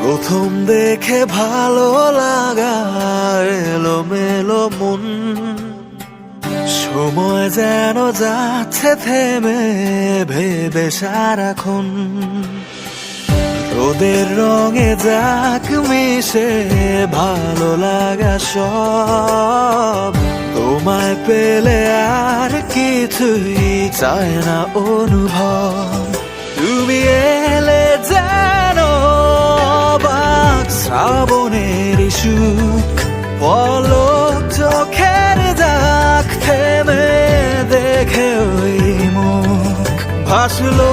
প্রথম দেখে ভালো লাগা এলোমেলো মন, সময় যেন যাচ্ছে থেমে ভেবে সারাক্ষণ। রোদের রঙে যাক মিশে ভালো লাগা সব, তোমায় পেলে আর কিছুই চায় না অনুভব। তুমি এলে যেন অবাক শ্রাবণের সুখ, পলক চোখের দাগ থেমে দেখে ওই মুখ, ভাসলো